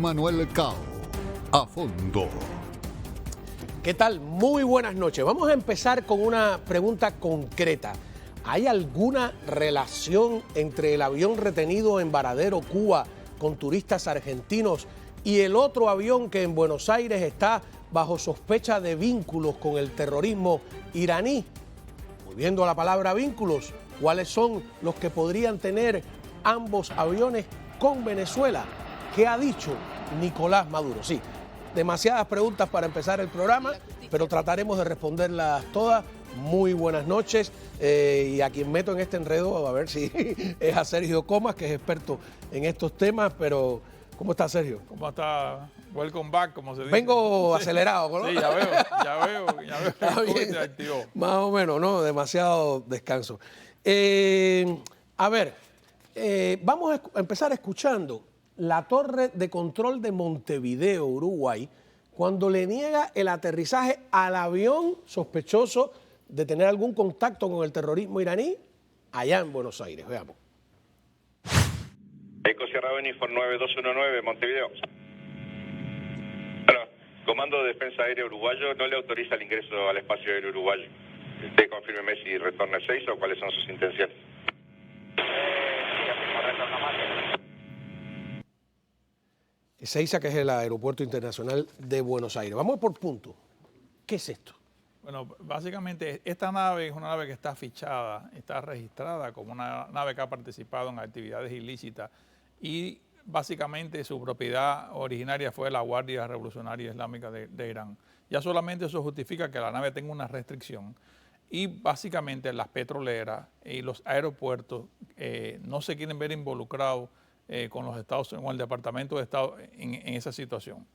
Manuel Cao. A fondo. ¿Qué tal? Muy buenas noches. Vamos a empezar con una pregunta concreta. ¿Hay alguna relación entre el avión retenido en Varadero, Cuba, con turistas argentinos y el otro avión que en Buenos Aires está bajo sospecha de vínculos con el terrorismo iraní? Volviendo a la palabra vínculos, ¿cuáles son los que podrían tener ambos aviones con Venezuela? ¿Qué ha dicho Nicolás Maduro? Sí, demasiadas preguntas para empezar el programa, pero trataremos de responderlas todas. Muy buenas noches. Y a quien meto en este enredo, a ver si es a Sergio Comas, que es experto en estos temas, pero ¿cómo está Sergio? ¿Cómo está? Welcome back, como se dice. Vengo acelerado, ¿no? Sí, ya veo. Está bien. Te activó. Más o menos, ¿no? Demasiado descanso. A ver, vamos a empezar escuchando la torre de control de Montevideo, Uruguay, cuando le niega el aterrizaje al avión sospechoso de tener algún contacto con el terrorismo iraní allá en Buenos Aires. Veamos. Eco Sierra Uniform 9219, Montevideo. Bueno, Comando de Defensa Aérea Uruguayo no le autoriza el ingreso al espacio aéreo uruguayo. Usted confírmeme si retorna el 6 o cuáles son sus intenciones. Ezeiza, que es el Aeropuerto Internacional de Buenos Aires. Vamos por punto. ¿Qué es esto? Bueno, básicamente esta nave es una nave que está fichada, está registrada como una nave que ha participado en actividades ilícitas y básicamente su propiedad originaria fue la Guardia Revolucionaria Islámica de Irán. Ya solamente eso justifica que la nave tenga una restricción y básicamente las petroleras y los aeropuertos no se quieren ver involucrados con los Estados Unidos, con el Departamento de Estado en esa situación.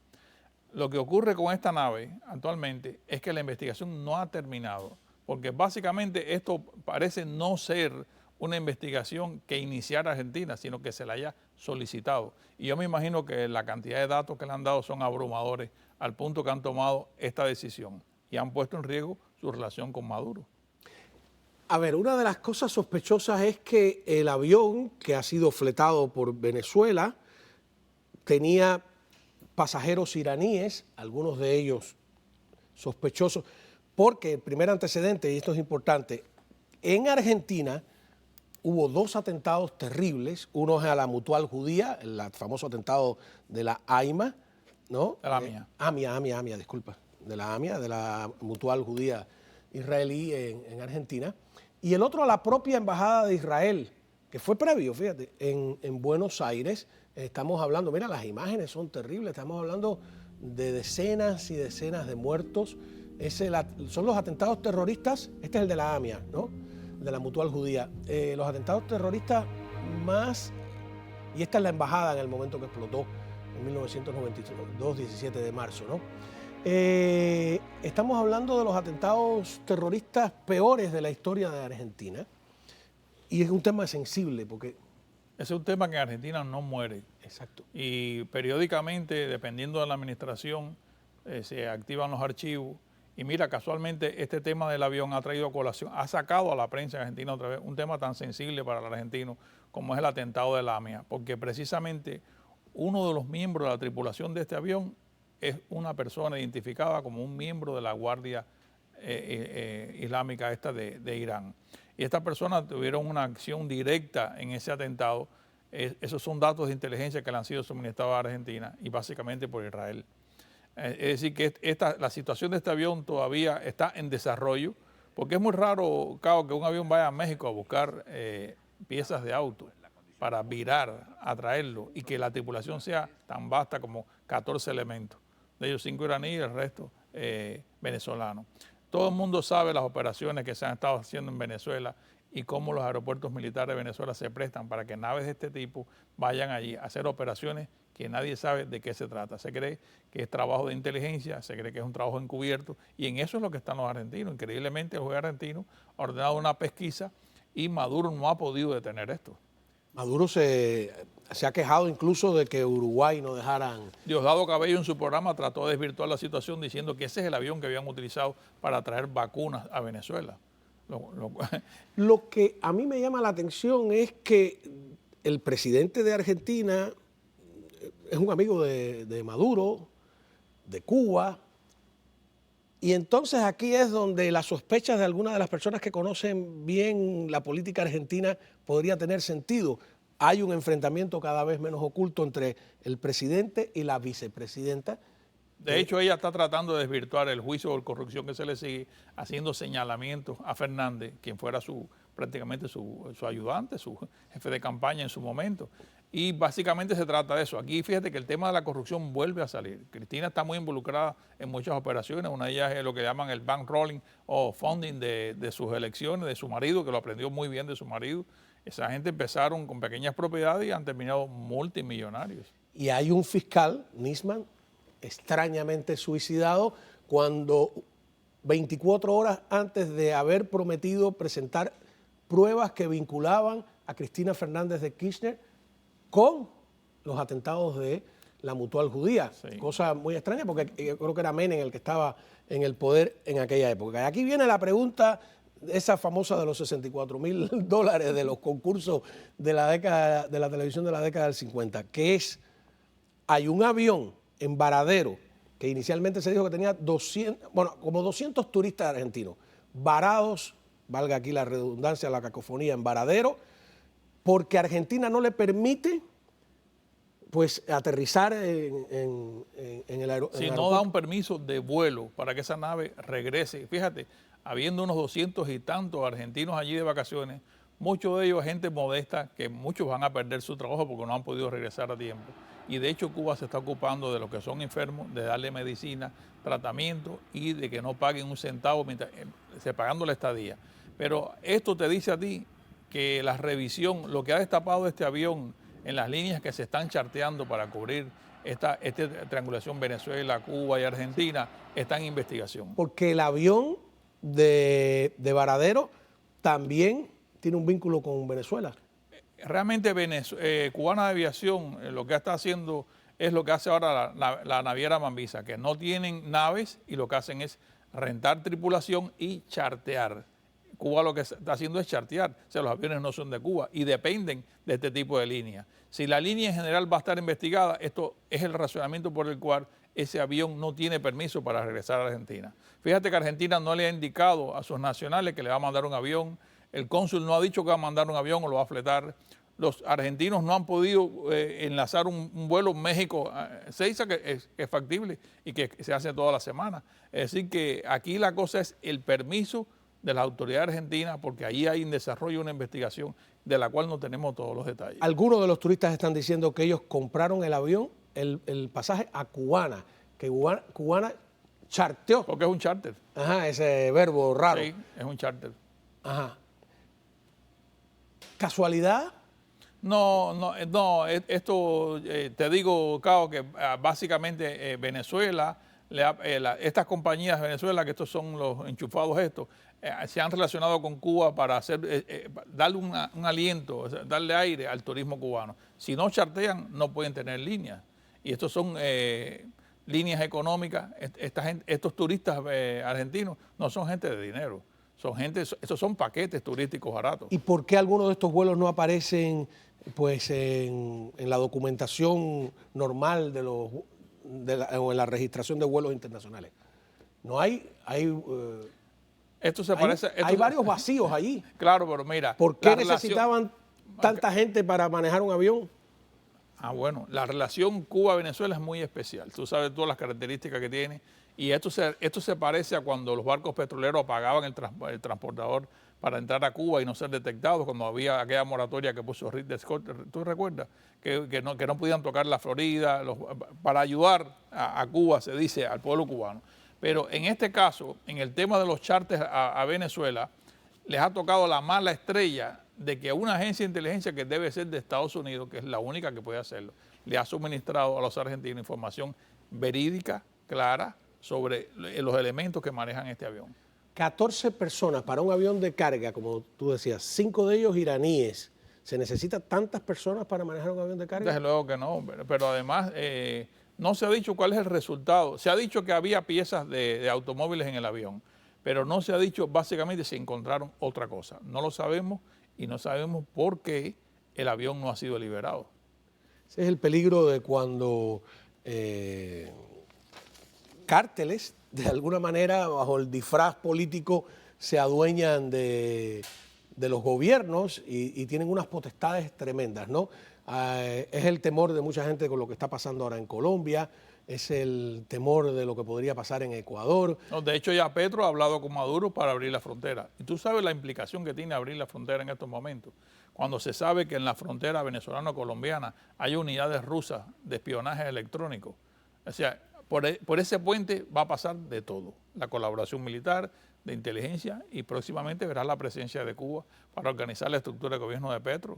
Lo que ocurre con esta nave actualmente es que la investigación no ha terminado, porque básicamente esto parece no ser una investigación que iniciara Argentina, sino que se la haya solicitado. Y yo me imagino que la cantidad de datos que le han dado son abrumadores al punto que han tomado esta decisión y han puesto en riesgo su relación con Maduro. A ver, una de las cosas sospechosas es que el avión que ha sido fletado por Venezuela tenía pasajeros iraníes, algunos de ellos sospechosos, porque el primer antecedente, y esto es importante, en Argentina hubo dos atentados terribles, uno es a la Mutual Judía, el famoso atentado de la AIMA, ¿no? De la AMIA. AMIA, disculpa, de la AMIA, de la Mutual Judía israelí en Argentina, y el otro a la propia Embajada de Israel, que fue previo, fíjate, en Buenos Aires. Estamos hablando, mira, las imágenes son terribles, estamos hablando de decenas y decenas de muertos. Son los atentados terroristas, este es el de la AMIA, ¿no? De la Mutual Judía. Los atentados terroristas más, y esta es la embajada en el momento que explotó, en 1992, 17 de marzo, ¿no? Estamos hablando de los atentados terroristas peores de la historia de Argentina, y es un tema sensible porque... Ese es un tema que en Argentina no muere. Exacto. Y periódicamente, dependiendo de la administración, se activan los archivos. Y mira, casualmente este tema del avión ha traído a colación, ha sacado a la prensa en Argentina otra vez un tema tan sensible para el argentino como es el atentado de la AMIA. Porque precisamente uno de los miembros de la tripulación de este avión es una persona identificada como un miembro de la Guardia Islámica esta de Irán. Y estas personas tuvieron una acción directa en ese atentado. Esos son datos de inteligencia que le han sido suministrados a Argentina y básicamente por Israel. Es decir, que la situación de este avión todavía está en desarrollo, porque es muy raro, Cao, que un avión vaya a México a buscar piezas de auto para virar, a traerlo, y que la tripulación sea tan vasta como 14 elementos. De ellos 5 iraníes y el resto venezolanos. Todo el mundo sabe las operaciones que se han estado haciendo en Venezuela y cómo los aeropuertos militares de Venezuela se prestan para que naves de este tipo vayan allí a hacer operaciones que nadie sabe de qué se trata. Se cree que es trabajo de inteligencia, se cree que es un trabajo encubierto y en eso es lo que están los argentinos. Increíblemente el juez argentino ha ordenado una pesquisa y Maduro no ha podido detener esto. Maduro se ha quejado incluso de que Uruguay no dejaran... Diosdado Cabello en su programa trató de desvirtuar la situación diciendo que ese es el avión que habían utilizado para traer vacunas a Venezuela. Lo que a mí me llama la atención es que el presidente de Argentina, es un amigo de Maduro, de Cuba. Y entonces aquí es donde las sospechas de algunas de las personas que conocen bien la política argentina podría tener sentido. Hay un enfrentamiento cada vez menos oculto entre el presidente y la vicepresidenta. De hecho, ella está tratando de desvirtuar el juicio por corrupción que se le sigue, haciendo señalamientos a Fernández, quien fuera prácticamente su ayudante, su jefe de campaña en su momento. Y básicamente se trata de eso. Aquí fíjate que el tema de la corrupción vuelve a salir. Cristina está muy involucrada en muchas operaciones. Una de ellas es lo que llaman el bankrolling o funding de sus elecciones, de su marido, que lo aprendió muy bien de su marido. Esa gente empezaron con pequeñas propiedades y han terminado multimillonarios. Y hay un fiscal, Nisman, extrañamente suicidado cuando 24 horas antes de haber prometido presentar pruebas que vinculaban a Cristina Fernández de Kirchner con los atentados de la Mutual Judía. Sí. Cosa muy extraña porque yo creo que era Menem el que estaba en el poder en aquella época. Y aquí viene la pregunta, esa famosa de los $64.000 de los concursos de la década, de la televisión de la década del 50, que es, hay un avión en Varadero, que inicialmente se dijo que tenía como 200 turistas argentinos, varados, valga aquí la redundancia, la cacofonía, en Varadero, porque Argentina no le permite pues aterrizar en el aeropuerto. Si no da un permiso de vuelo para que esa nave regrese. Fíjate, habiendo unos 200 y tantos argentinos allí de vacaciones, muchos de ellos gente modesta, que muchos van a perder su trabajo porque no han podido regresar a tiempo. Y de hecho Cuba se está ocupando de los que son enfermos, de darle medicina, tratamiento y de que no paguen un centavo mientras se pagando la estadía. Pero esto te dice a ti que la revisión, lo que ha destapado este avión en las líneas que se están charteando para cubrir esta triangulación Venezuela, Cuba y Argentina, está en investigación. Porque el avión de Varadero también tiene un vínculo con Venezuela. Realmente Cubana de Aviación lo que está haciendo es lo que hace ahora la naviera Mambisa, que no tienen naves y lo que hacen es rentar tripulación y chartear. Cuba lo que está haciendo es chartear, o sea, los aviones no son de Cuba y dependen de este tipo de líneas. Si la línea en general va a estar investigada, esto es el razonamiento por el cual ese avión no tiene permiso para regresar a Argentina. Fíjate que Argentina no le ha indicado a sus nacionales que le va a mandar un avión. El cónsul no ha dicho que va a mandar un avión o lo va a fletar. Los argentinos no han podido enlazar un vuelo México-Ceiza que es factible y que se hace toda la semana. Es decir, que aquí la cosa es el permiso de las autoridades argentinas, porque ahí hay en desarrollo una investigación de la cual no tenemos todos los detalles. Algunos de los turistas están diciendo que ellos compraron el avión, el pasaje a Cubana, que Cubana charteó. Porque es un charter. Ajá, ese verbo raro. Sí, es un charter. Ajá. ¿Casualidad? No, esto te digo, Cao, que básicamente Venezuela, estas compañías de Venezuela, que estos son los enchufados estos, se han relacionado con Cuba para darle un aliento, o sea, darle aire al turismo cubano. Si no chartean, no pueden tener líneas. Y estos son líneas económicas. Estos turistas argentinos no son gente de dinero. Estos son paquetes turísticos baratos. ¿Y por qué algunos de estos vuelos no aparecen pues en la documentación normal o en la registración de vuelos internacionales? No hay hay varios vacíos allí. Claro, pero mira. ¿Por qué necesitaban tanta gente para manejar un avión? Bueno, la relación Cuba-Venezuela es muy especial. Tú sabes todas las características que tiene. Y esto se parece a cuando los barcos petroleros apagaban el transportador para entrar a Cuba y no ser detectados, cuando había aquella moratoria que puso Ridley Scott. ¿Tú recuerdas? Que no podían tocar la Florida para ayudar a Cuba, se dice, al pueblo cubano. Pero en este caso, en el tema de los charters a Venezuela, les ha tocado la mala estrella de que una agencia de inteligencia que debe ser de Estados Unidos, que es la única que puede hacerlo, le ha suministrado a los argentinos información verídica, clara, sobre los elementos que manejan este avión. 14 personas para un avión de carga, como tú decías, 5 de ellos iraníes. ¿Se necesitan tantas personas para manejar un avión de carga? Desde luego que no, pero además no se ha dicho cuál es el resultado. Se ha dicho que había piezas de automóviles en el avión, pero no se ha dicho básicamente si encontraron otra cosa. No lo sabemos y no sabemos por qué el avión no ha sido liberado. Ese es el peligro de cuando cárteles, de alguna manera, bajo el disfraz político, se adueñan de los gobiernos y tienen unas potestades tremendas, ¿no? Es el temor de mucha gente con lo que está pasando ahora en Colombia, es el temor de lo que podría pasar en Ecuador. No, de hecho, ya Petro ha hablado con Maduro para abrir la frontera. Y tú sabes la implicación que tiene abrir la frontera en estos momentos. Cuando se sabe que en la frontera venezolano-colombiana hay unidades rusas de espionaje electrónico. O sea, por ese puente va a pasar de todo. La colaboración militar, de inteligencia, y próximamente verás la presencia de Cuba para organizar la estructura de gobierno de Petro,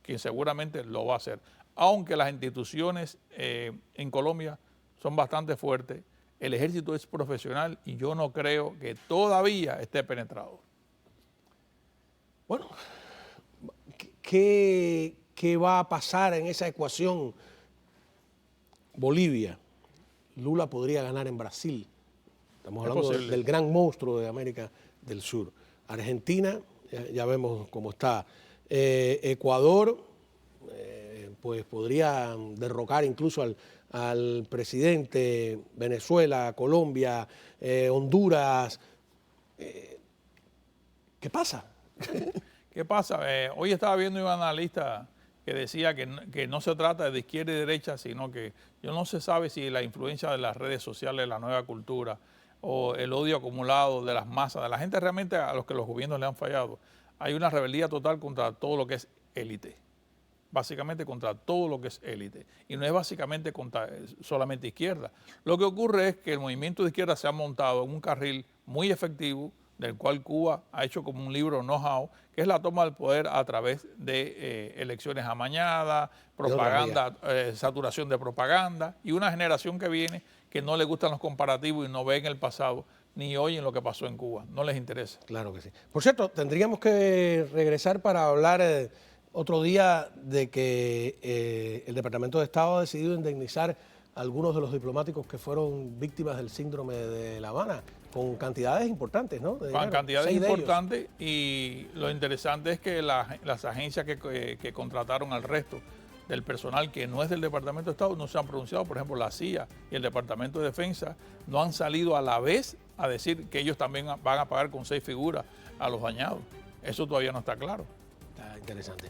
quien seguramente lo va a hacer. Aunque las instituciones en Colombia son bastante fuertes, el ejército es profesional y yo no creo que todavía esté penetrado. Bueno, ¿qué va a pasar en esa ecuación? Bolivia, Lula podría ganar en Brasil. Estamos hablando del gran monstruo de América del Sur. Argentina, ya vemos cómo está. Ecuador, pues podría derrocar incluso al presidente. Venezuela, Colombia, Honduras. ¿Qué pasa? ¿Qué pasa? Hoy estaba viendo un analista que decía que no se trata de izquierda y derecha, sino que no se sabe si la influencia de las redes sociales, la nueva cultura o el odio acumulado de las masas, de la gente realmente a los que los gobiernos le han fallado. Hay una rebeldía total contra todo lo que es élite, básicamente contra todo lo que es élite. Y no es básicamente contra solamente izquierda. Lo que ocurre es que el movimiento de izquierda se ha montado en un carril muy efectivo, del cual Cuba ha hecho como un libro know-how, que es la toma del poder a través de elecciones amañadas, propaganda, saturación de propaganda, y una generación que viene que no le gustan los comparativos y no ven el pasado, ni oyen lo que pasó en Cuba, no les interesa. Claro que sí. Por cierto, tendríamos que regresar para hablar otro día de que el Departamento de Estado ha decidido indemnizar a algunos de los diplomáticos que fueron víctimas del síndrome de La Habana, con cantidades importantes, ¿no? Con cantidades importantes, y lo interesante es que las agencias que contrataron al resto del personal que no es del Departamento de Estado no se han pronunciado. Por ejemplo, la CIA y el Departamento de Defensa no han salido a la vez a decir que ellos también van a pagar con 6 figuras a los dañados. Eso todavía no está claro. Está interesante.